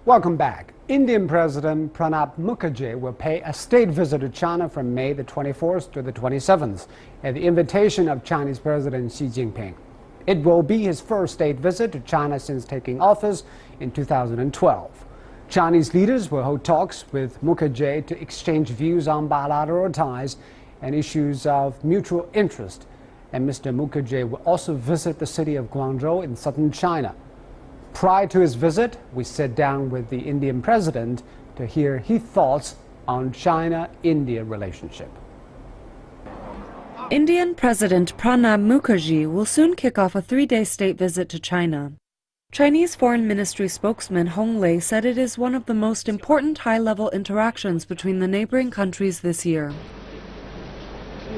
Welcome back. Indian President Pranab Mukherjee will pay a state visit to China from May the 24th to the 27th at the invitation of Chinese President Xi Jinping. It will be his first state visit to China since taking office in 2012. Chinese leaders will hold talks with Mukherjee to exchange views on bilateral ties and issues of mutual interest. And Mr. Mukherjee will also visit the city of Guangzhou in southern China. Prior to his visit, we sat down with the Indian president to hear his thoughts on China-India relationship. Indian President Pranab Mukherjee will soon kick off a three-day state visit to China. Chinese Foreign Ministry spokesman Hong Lei said it is one of the most important high-level interactions between the neighboring countries this year.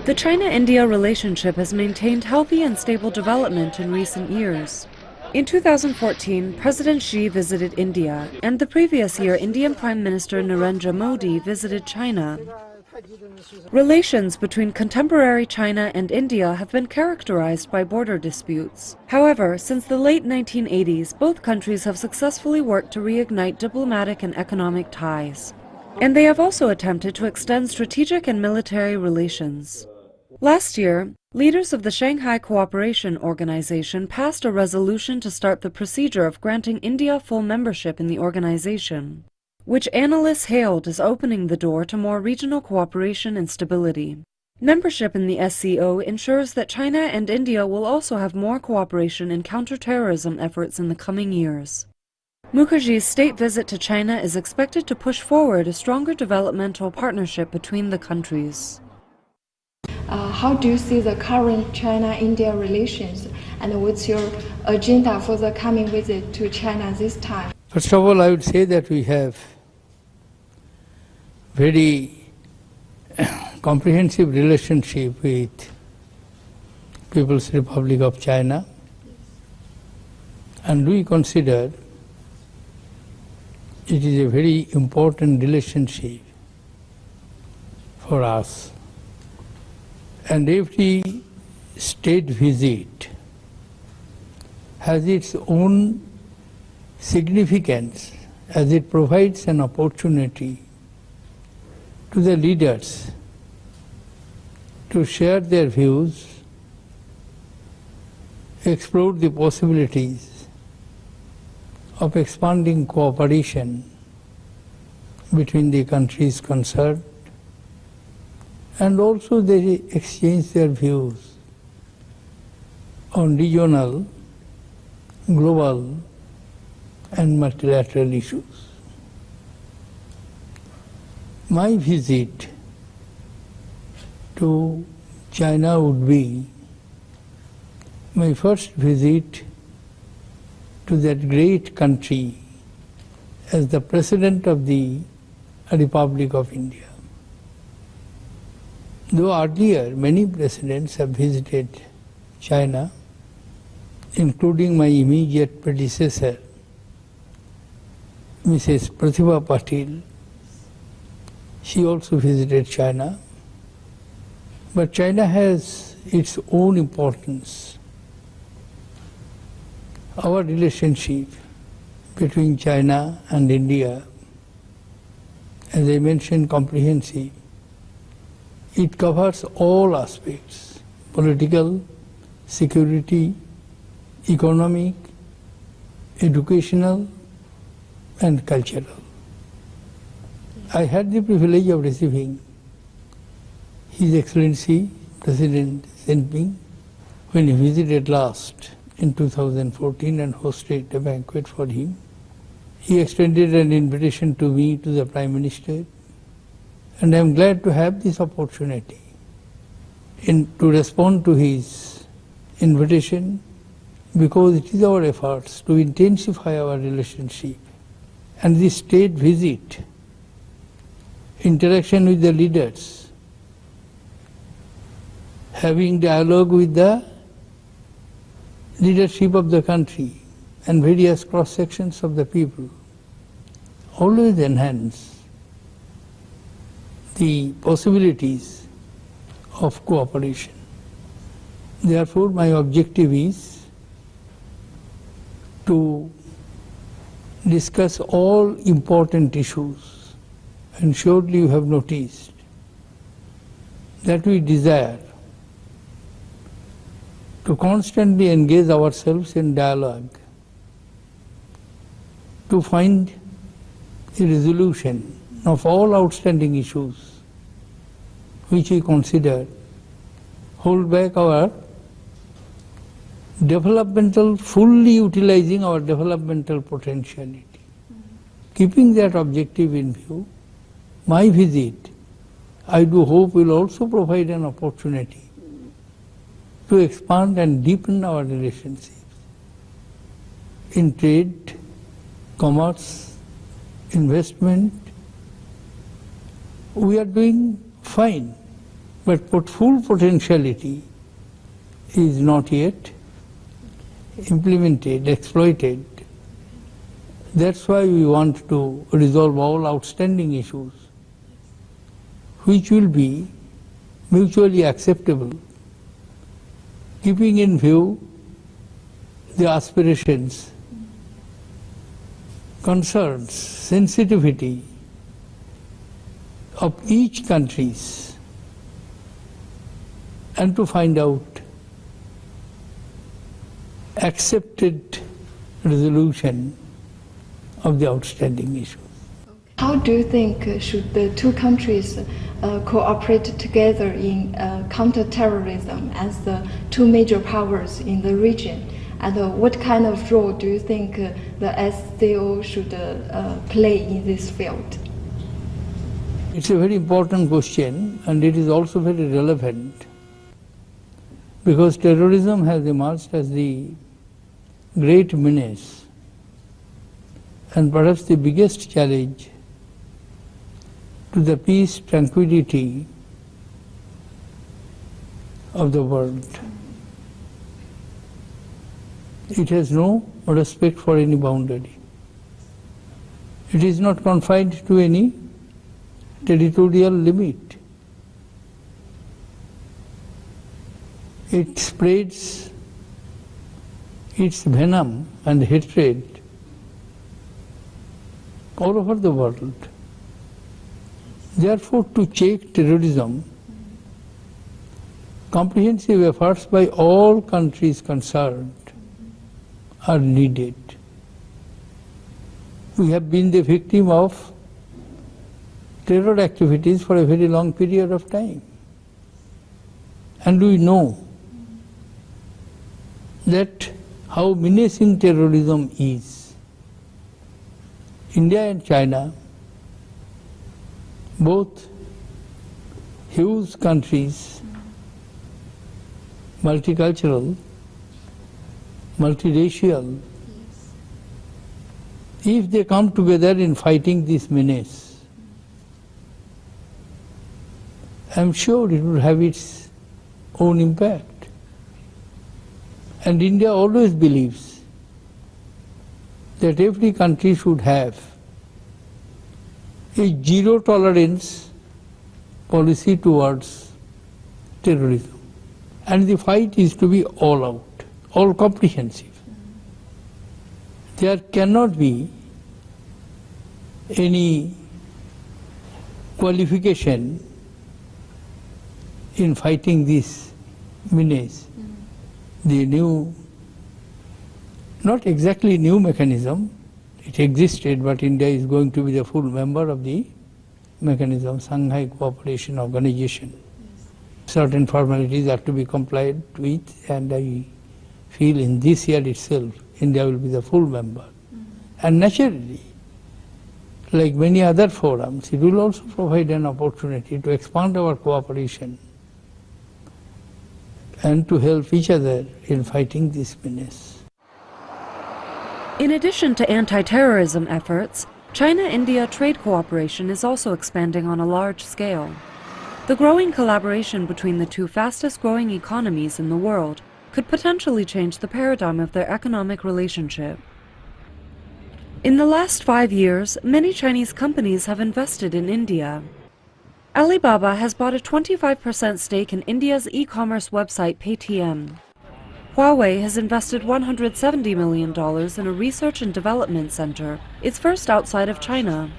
The China-India relationship has maintained healthy and stable development in recent years. In 2014, President Xi visited India, and the previous year Indian Prime Minister Narendra Modi visited China. Relations between contemporary China and India have been characterized by border disputes. However, since the late 1980s, both countries have successfully worked to reignite diplomatic and economic ties. And they have also attempted to extend strategic and military relations. Last year, leaders of the Shanghai Cooperation Organization passed a resolution to start the procedure of granting India full membership in the organization, which analysts hailed as opening the door to more regional cooperation and stability. Membership in the SCO ensures that China and India will also have more cooperation in counterterrorism efforts in the coming years. Mukherjee's state visit to China is expected to push forward a stronger developmental partnership between the countries. How do you see the current China-India relations, and what's your agenda for the coming visit to China this time? First of all, I would say that we have very comprehensive relationship with People's Republic of China, and we consider it is a very important relationship for us. And every state visit has its own significance, as it provides an opportunity to the leaders to share their views, explore the possibilities of expanding cooperation between the countries concerned, and also they exchange their views on regional, global and multilateral issues. My visit to China would be my first visit to that great country as the President of the Republic of India. Though earlier many presidents have visited China, including my immediate predecessor, Mrs. Pratibha Patil, she also visited China. But China has its own importance. Our relationship between China and India, as I mentioned, comprehensive. It covers all aspects: political, security, economic, educational, and cultural. I had the privilege of receiving His Excellency President Xi Jinping when he visited last in 2014 and hosted a banquet for him. He extended an invitation to me, to the Prime Minister, and I am glad to have this opportunity to respond to his invitation, because it is our efforts to intensify our relationship. And this state visit, interaction with the leaders, having dialogue with the leadership of the country and various cross-sections of the people, always enhance the possibilities of cooperation. Therefore, my objective is to discuss all important issues, and surely you have noticed that we desire to constantly engage ourselves in dialogue to find a resolution of all outstanding issues which we consider hold back our fully utilizing our developmental potentiality. Keeping that objective in view, my visit, I do hope, will also provide an opportunity to expand and deepen our relationships in trade, commerce, investment. We are doing fine, but full potentiality is not yet implemented, exploited. That's why we want to resolve all outstanding issues which will be mutually acceptable, keeping in view the aspirations, concerns, sensitivity of each countries, and to find out accepted resolution of the outstanding issues. How do you think should the two countries cooperate together in counter-terrorism as the two major powers in the region? And what kind of role do you think the SCO should play in this field? It's a very important question, and it is also very relevant, because terrorism has emerged as the great menace and perhaps the biggest challenge to the peace, tranquility of the world. It has no respect for any boundary. It is not confined to any territorial limit. It spreads its venom and hatred all over the world. Therefore, to check terrorism, comprehensive efforts by all countries concerned are needed. We have been the victim of terror activities for a very long period of time. And we know that how menacing terrorism is. India and China, both huge countries, multicultural, multiracial, if they come together in fighting this menace, I'm sure it will have its own impact. And India always believes that every country should have a zero tolerance policy towards terrorism. And the fight is to be all out, all comprehensive. There cannot be any qualification in fighting this menace. The new, not exactly new mechanism, it existed, but India is going to be the full member of the mechanism, Shanghai Cooperation Organization. Certain formalities are to be complied with, and I feel in this year itself, India will be the full member. And naturally, like many other forums, it will also provide an opportunity to expand our cooperation and to help each other in fighting this menace. In addition to anti-terrorism efforts, China-India trade cooperation is also expanding on a large scale. The growing collaboration between the two fastest-growing economies in the world could potentially change the paradigm of their economic relationship. In the last 5 years, many Chinese companies have invested in India. Alibaba has bought a 25% stake in India's e-commerce website Paytm. Huawei has invested $170 million in a research and development center, its first outside of China.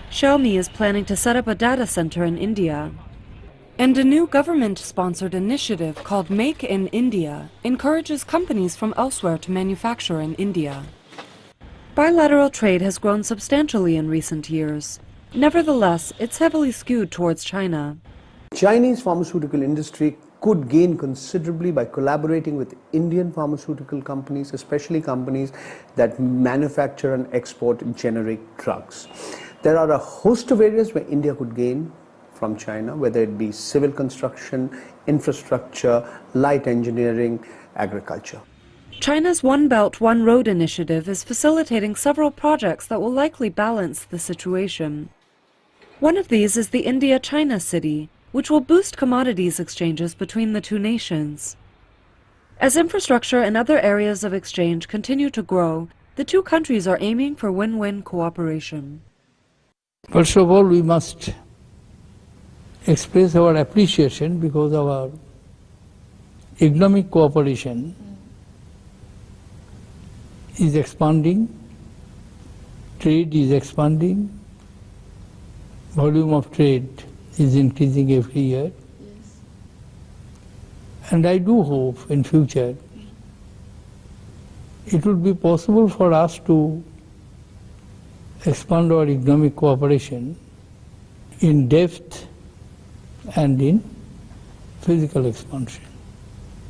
Xiaomi is planning to set up a data center in India. And a new government-sponsored initiative called Make in India encourages companies from elsewhere to manufacture in India. Bilateral trade has grown substantially in recent years. Nevertheless, it's heavily skewed towards China. Chinese pharmaceutical industry could gain considerably by collaborating with Indian pharmaceutical companies, especially companies that manufacture and export generic drugs. There are a host of areas where India could gain from China, whether it be civil construction, infrastructure, light engineering, agriculture. China's One Belt, One Road initiative is facilitating several projects that will likely balance the situation. One of these is the India-China City, which will boost commodities exchanges between the two nations. As infrastructure and other areas of exchange continue to grow, the two countries are aiming for win-win cooperation. First of all, we must express our appreciation because our economic cooperation is expanding, trade is expanding, volume of trade is increasing every year. Yes. And I do hope in future it will be possible for us to expand our economic cooperation in depth and in physical expansion.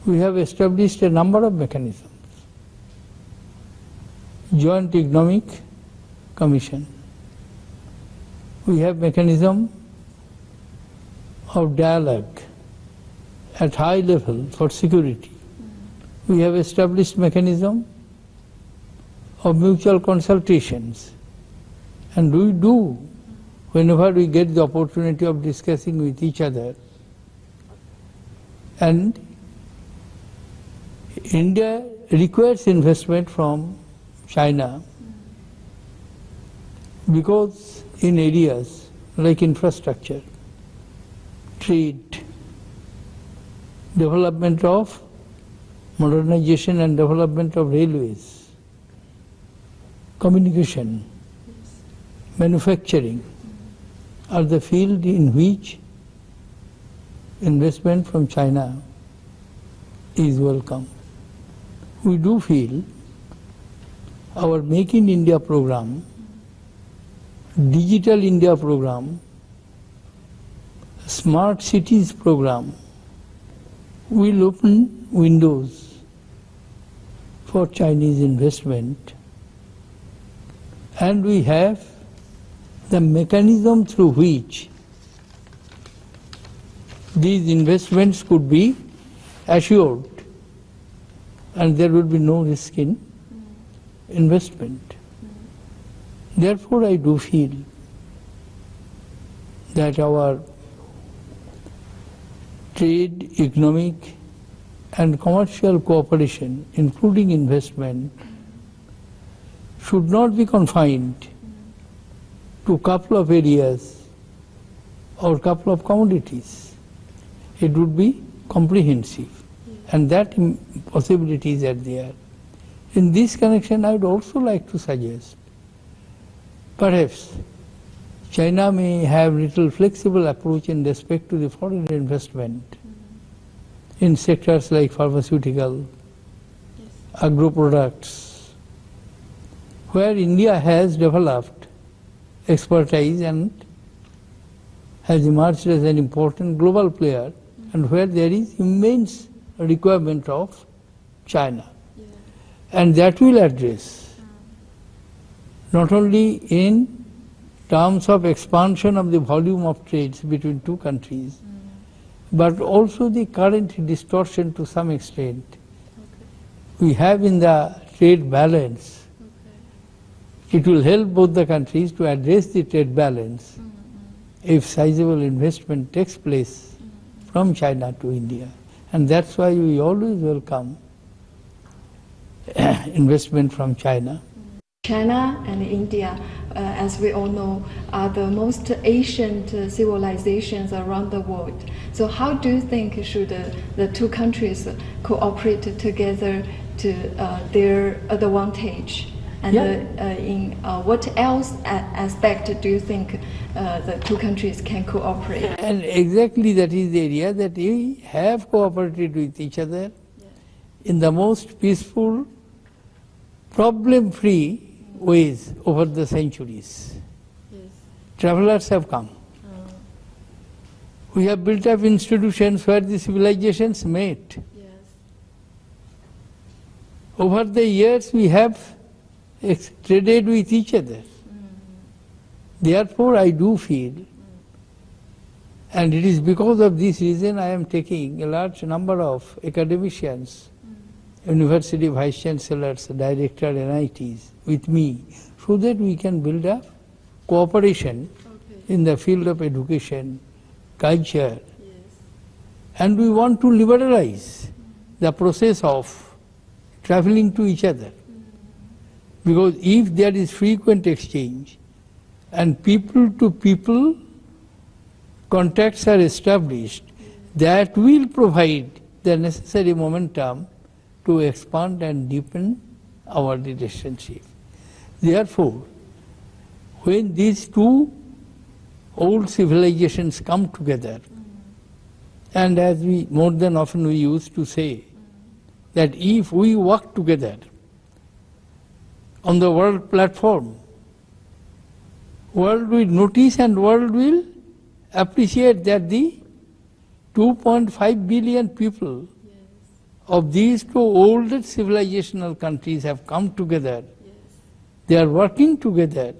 We have established a number of mechanisms. Joint Economic Commission. We have mechanism of dialogue at high level for security. We have established mechanism of mutual consultations, and we do whenever we get the opportunity of discussing with each other. And India requires investment from China because in areas like infrastructure, trade, development of modernization and development of railways, communication, manufacturing are the field in which investment from China is welcome. We do feel our Make in India program, Digital India program, Smart Cities program will open windows for Chinese investment, and we have the mechanism through which these investments could be assured and there will be no risk in investment. Therefore, I do feel that our trade, economic and commercial cooperation, including investment, should not be confined to a couple of areas or a couple of commodities. It would be comprehensive, and that possibilities are there. In this connection, I would also like to suggest, perhaps China may have little flexible approach in respect to the foreign investment in sectors like pharmaceutical, agro products, where India has developed expertise and has emerged as an important global player, and where there is immense requirement of China. And that will address not only in terms of expansion of the volume of trades between two countries, but also the current distortion to some extent we have in the trade balance. It will help both the countries to address the trade balance if sizable investment takes place from China to India. And that's why we always welcome investment from China. China and India as we all know, are the most ancient civilizations around the world. So how do you think should the two countries cooperate together to their advantage? And in what else aspect do you think the two countries can cooperate? And exactly that is the area that we have cooperated with each other in the most peaceful, problem-free ways over the centuries. Yes. Travelers have come. We have built up institutions where the civilizations met. Yes. Over the years we have traded with each other. Therefore I do feel, and it is because of this reason I am taking a large number of academicians, university vice chancellors, director NITs with me, so that we can build up cooperation in the field of education, culture, and we want to liberalize the process of traveling to each other. Because if there is frequent exchange and people to people contacts are established, that will provide the necessary momentum to expand and deepen our relationship. Therefore, when these two old civilizations come together, and as we more than often we used to say, that if we work together on the world platform, world will notice and world will appreciate that the 2.5 billion people of these two older civilizational countries have come together. They are working together.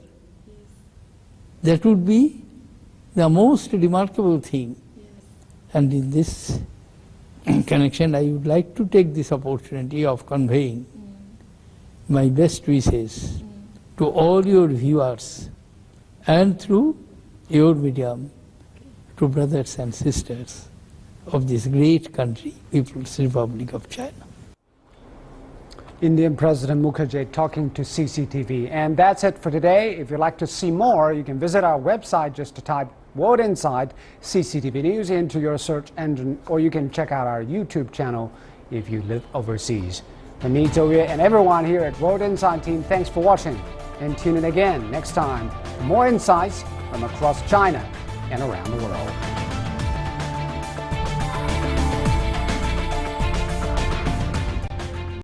That would be the most remarkable thing. And in this connection, I would like to take this opportunity of conveying my best wishes to all your viewers and through your medium to brothers and sisters of this great country, People's Republic of China. Indian President Mukherjee talking to CCTV. And that's it for today. If you'd like to see more, you can visit our website just to type World Insight CCTV News into your search engine, or you can check out our YouTube channel if you live overseas. From me, Zhou Yue, and everyone here at World Insight team, thanks for watching. And tune in again next time for more insights from across China and around the world.